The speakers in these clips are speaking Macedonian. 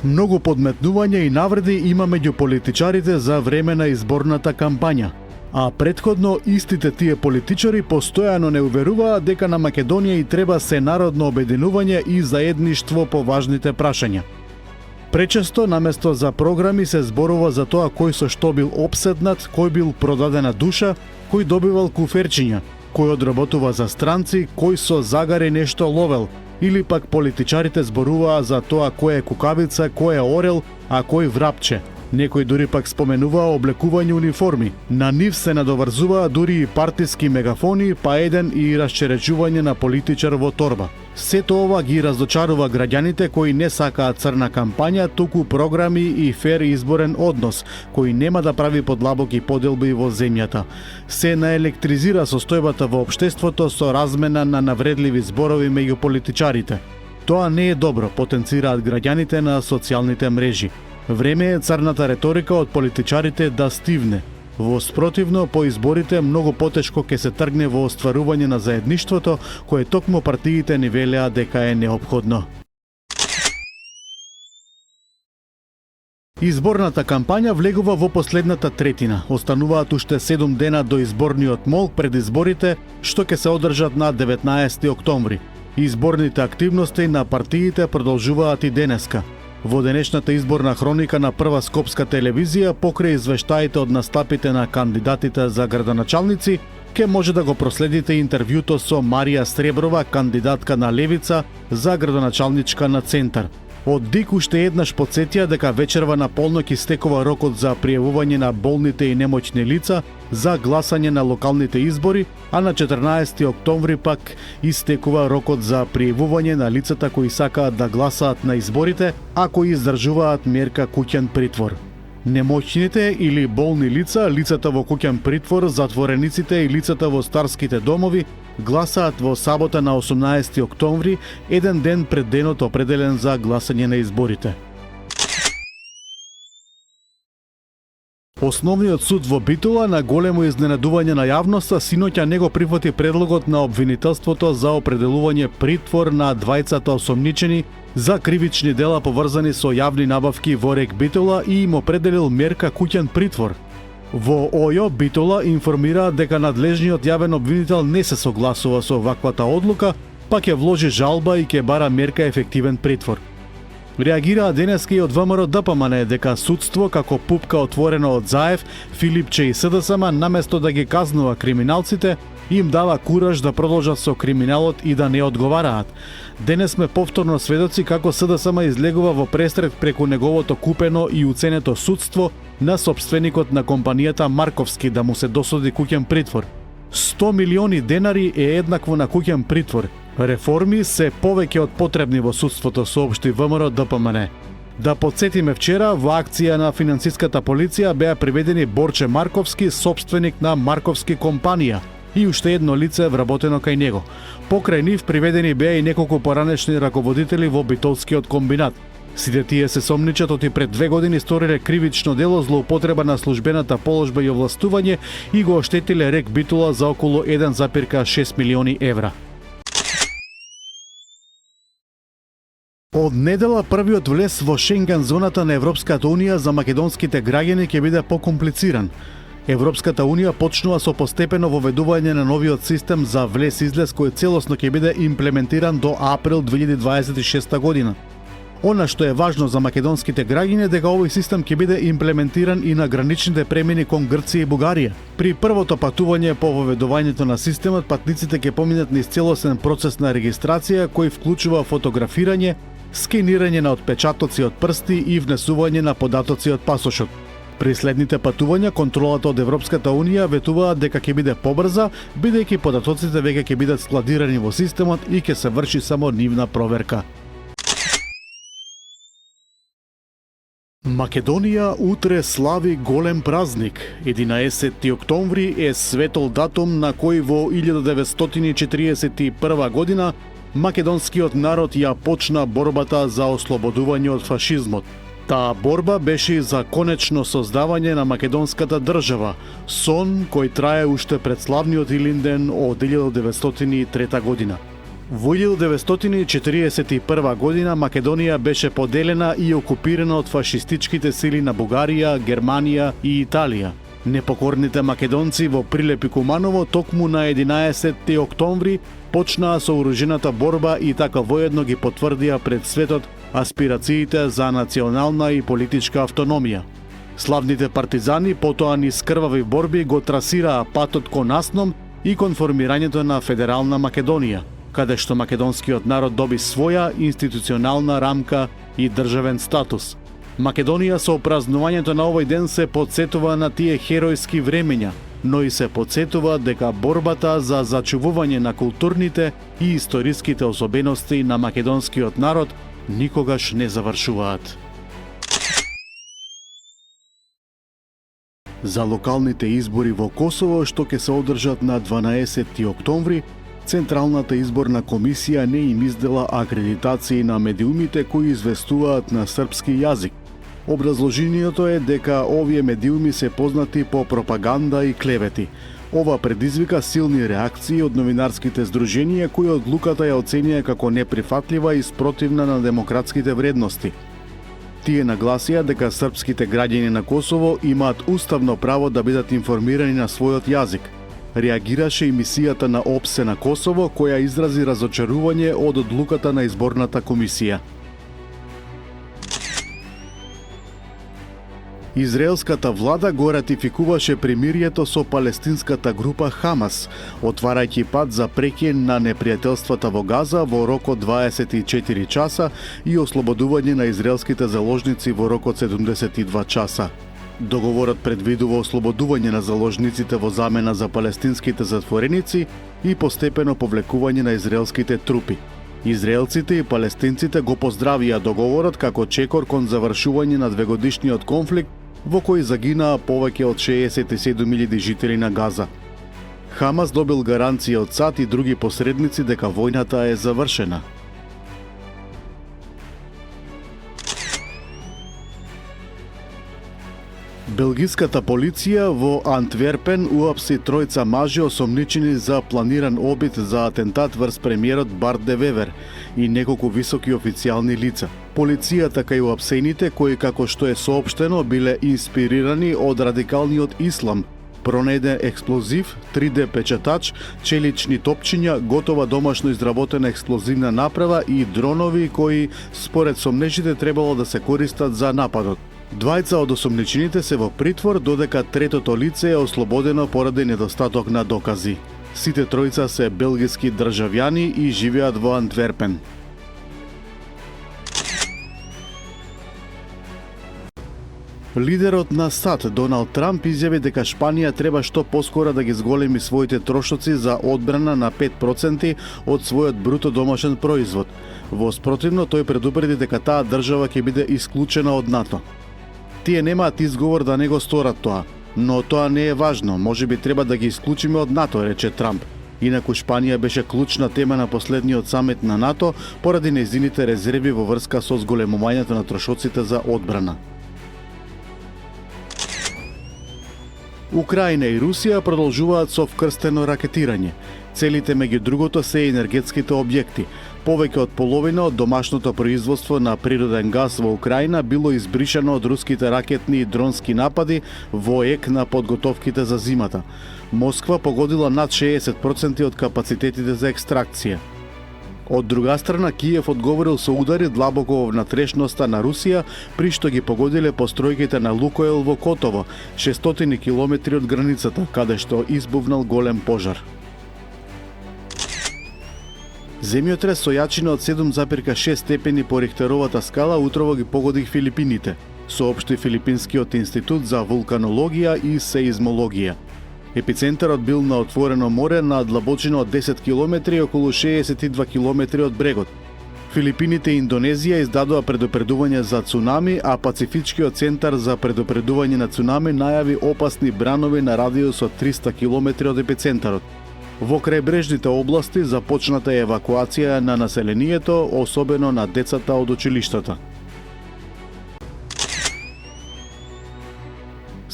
Многу подметнување и навреди има меѓу политичарите за време на изборната кампања, а претходно истите тие политичари постојано не уверуваа дека на Македонија и треба сенародно обединување и заедништво по важните прашања. Пречесто, наместо за програми, се зборува за тоа кој со што бил опседнат, кој бил продадена душа, кој добивал куферчиња, кој одработува за странци, кој со загари нешто ловел, или пак политичарите зборуваа за тоа кој е кукавица, кој е орел, а кој врапче. Некој дури пак споменуваа облекување униформи. На нив се надоврзуваа дури и партиски мегафони, па еден и расчеречување на политичар во торба. Сето ова ги разочарува граѓаните кои не сакаат црна кампања, туку програми и фер изборен однос, кој нема да прави подлабоки поделби во земјата. Се наелектризира состојбата во општеството со размена на навредливи зборови меѓу политичарите. Тоа не е добро, потенцираат граѓаните на социјалните мрежи. Време е црната реторика од политичарите да стивне. Во спротивно, по изборите многу потешко ќе се тргне во остварување на заедништвото, кое токму партиите ни велеа дека е неопходно. Изборната кампања влегува во последната третина. Остануваат уште 7 дена до изборниот молк пред изборите, што ќе се одржат на 19 октомври. Изборните активности на партиите продолжуваат и денеска. Во денешната изборна хроника на Прва Скопска телевизија, покрај извештаите од настапите на кандидатите за градоначалници, ке може да го проследите интервјуто со Марија Среброва, кандидатка на Левица за градоначалничка на Центар. Од ДИК уште еднаш потсетија дека вечерва на полноќ истекува рокот за пријавување на болните и немоćни лица за гласање на локалните избори, а на 14 октомври пак истекува рокот за пријавување на лицата кои сакаат да гласаат на изборите, а кои издржуваат мерка куќен притвор. Немоćните или болни лица, лицата во куќен притвор, затворениците и лицата во старските домови гласаат во сабота на 18 октомври, еден ден пред денот определен за гласање на изборите. Основниот суд во Битола, на големо изненадување на јавноста, синоќа не го прифати предлогот на обвинителството за определување притвор на двајцата осомничени за кривични дела поврзани со јавни набавки во РЕК Битола и им определил мерка куќен притвор. Во ОЈО Битола информира дека надлежниот јавен обвинител не се согласува со ваквата одлука, па ќе вложи жалба и ќе бара мерка ефективен притвор. Реагираа денеска и од ВМРО ДПМН дека судство, како пупка отворена од Заев, Филипче и СДСМ, наместо да ги казнува криминалците, им дава кураж да продолжат со криминалот и да не одговараат. Денес сме повторно сведоци како СДСМ излегува во престрет преку неговото купено и уценето судство на собственикот на компанијата Марковски да му се досуди куќен притвор. 100 милиони денари е еднакво на куќен притвор. Реформи се повеќе од потребни во судството, соопшти ВМРО ДПМН. Да подсетиме, вчера во акција на финансиската полиција беа приведени Борче Марковски, собственик на Марковски компанија, и уште едно лице вработено кај него. Покрај нив приведени беа и неколку поранешни раководители во битолскиот комбинат. Сите тие се сомничат оти пред 2 години сториле кривично дело злоупотреба на службената положба и овластување и го оштетиле РЕК Битола за околу 1,6 милиони евра. Од недела првиот влез во Шенген зоната на Европската Унија за македонските граѓани ќе биде покомплициран. Европската Унија почнува со постепено воведување на новиот систем за влез-излез кој целосно ќе биде имплементиран до април 2026 година. Она што е важно за македонските граѓани е дека овој систем ќе биде имплементиран и на граничните премини кон Грција и Бугарија. При првото патување по воведувањето на системот, патниците ќе поминат низ целосен процес на регистрација кој вклучува фотографирање, скенирање на отпечатоци од прсти и внесување на податоци од пасошот. При следните патувања, контролата од Европската Унија ветуваат дека ќе биде побрза, бидејќи податоците веќе ќе бидат складирани во системот и ќе се врши само нивна проверка. Македонија утре слави голем празник. 11 октомври е светол датум на кој во 1941 година македонскиот народ ја почна борбата за ослободување од фашизмот. Таа борба беше за конечно создавање на македонската држава, сон кој трае уште пред славниот Илинден од 1903 година. Во 1941 година Македонија беше поделена и окупирана од фашистичките сили на Бугарија, Германија и Италија. Непокорните македонци во Прилеп и Куманово токму на 11 октомври почнаа сооружената борба и така воедно ги потврдија пред светот аспирациите за национална и политичка автономија. Славните партизани потоа низ крвави борби го трасираа патот кон Асном и кон формирањето на Федерална Македонија, каде што македонскиот народ доби своја институционална рамка и државен статус. Македонија со опразнувањето на овој ден се потсетува на тие херојски времења, но и се потсетува дека борбата за зачувување на културните и историските особености на македонскиот народ никогаш не завршуваат. За локалните избори во Косово, што ќе се одржат на 12 октомври, Централната изборна комисија не им издела акредитации на медиумите кои известуваат на српски јазик. Образложението е дека овие медиуми се познати по пропаганда и клевети. Ова предизвика силни реакции од новинарските здруженија кои одлуката ја оценија како неприфатлива и спротивна на демократските вредности. Тие нагласија дека српските граѓани на Косово имаат уставно право да бидат информирани на својот јазик. Реагираше и мисијата на ОПСЕ на Косово, која изрази разочарување од одлуката на изборната комисија. Израелската влада го ратификуваше примирието со палестинската група Хамас, отварајќи пат за прекин на непријателствата во Газа во рок од 24 часа и ослободување на израелските заложници во рок од 72 часа. Договорот предвидува ослободување на заложниците во замена за палестинските затвореници и постепено повлекување на израелските трупи. Израелците и палестинците го поздравија договорот како чекор кон завршување на двегодишниот конфликт во кој загинаа повеќе од 67.000 жители на Газа. Хамас добил гаранција од САД и други посредници дека војната е завршена. Белгиската полиција во Антверпен уапси тројца мажи осомничени за планиран обид за атентат врз премиерот Барт де Вевер и неколку високи официјални лица. Полицијата кај уапсените, кои како што е соопштено биле инспирирани од радикалниот ислам, пронајде експлозив, 3D печатач, челични топчиња, готова домашно изработена експлозивна направа и дронови кои според сомнежите требало да се користат за нападот. Двајца од осомничените се во притвор, додека третото лице е ослободено поради недостаток на докази. Сите тројца се белгиски државјани и живеат во Антверпен. Лидерот на САД Доналд Трамп изјави дека Шпанија треба што поскоро да ги зголеми своите трошоци за одбрана на 5% од својот бруто домашен производ. Во спротивно, тој предупреди дека таа држава ќе биде исклучена од НАТО. Тие немаат изговор да не го сторат тоа, но тоа не е важно, можеби треба да ги исклучиме од НАТО, рече Трамп. Инаку Шпанија беше клучна тема на последниот самит на НАТО поради нејзините резерви во врска со зголемувањето на трошоците за одбрана. Украина и Русија продолжуваат со вкрстено ракетирање. Целите меѓу другото се енергетските објекти. Повеќе од половина од домашното производство на природен газ во Украина било избришано од руските ракетни и дронски напади во ек на подготовките за зимата. Москва погодила над 60% од капацитетите за екстракција. Од друга страна, Киев одговорил со удари длабоко во внатрешноста на Русија, при што ги погодиле постројките на Лукойл во Котово, 600 километри од границата, каде што избувнал голем пожар. Земјотрес со јачина од 7,6 степени по Рихтеровата скала утрово ги погоди Филипините, соопшти Филипинскиот институт за вулканологија и сеизмологија. Епицентарот бил на отворено море на длабочина од 10 км и околу 62 км од брегот. Филипините и Индонезија издадоа предупредување за цунами, а Пацифичкиот центар за предупредување на цунами најави опасни бранови на радиус од 300 км од епицентарот. Во крајбрежните области започната евакуација на населението, особено на децата од училиштата.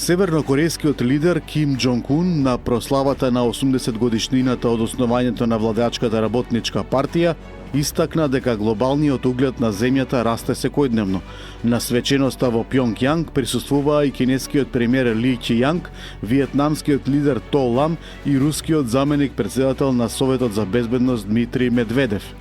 Севернокорејскиот лидер Ким Џонг Ун на прославата на 80 годишнината од основањето на владачката работничка партија истакна дека глобалниот углед на земјата расте секојдневно. На свеченоста во Пјонгјанг присуствуваа и кинескиот премиер Ли Ќијанг, виетнамскиот лидер То Лам и рускиот заменик председател на Советот за безбедност Дмитрий Медведев.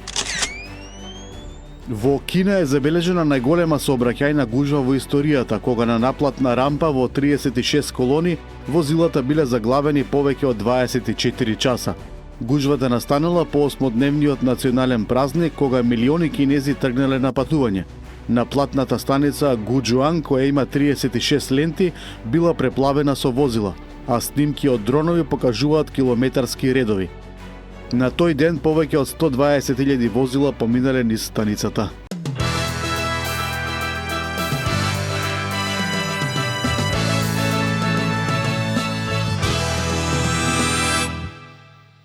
Во Кина е забележена најголема сообраќајна гужва во историјата, кога на наплатна рампа во 36 колони возилата биле заглавени повеќе од 24 часа. Гужвата настанала по 8-дневниот национален празник, кога милиони кинези тргнале на патување. На платната станица Гуџуан, која има 36 ленти, била преплавена со возила, а снимки од дронови покажуваат километарски редови. На тој ден повеќе од 120.000 возила поминале низ станицата.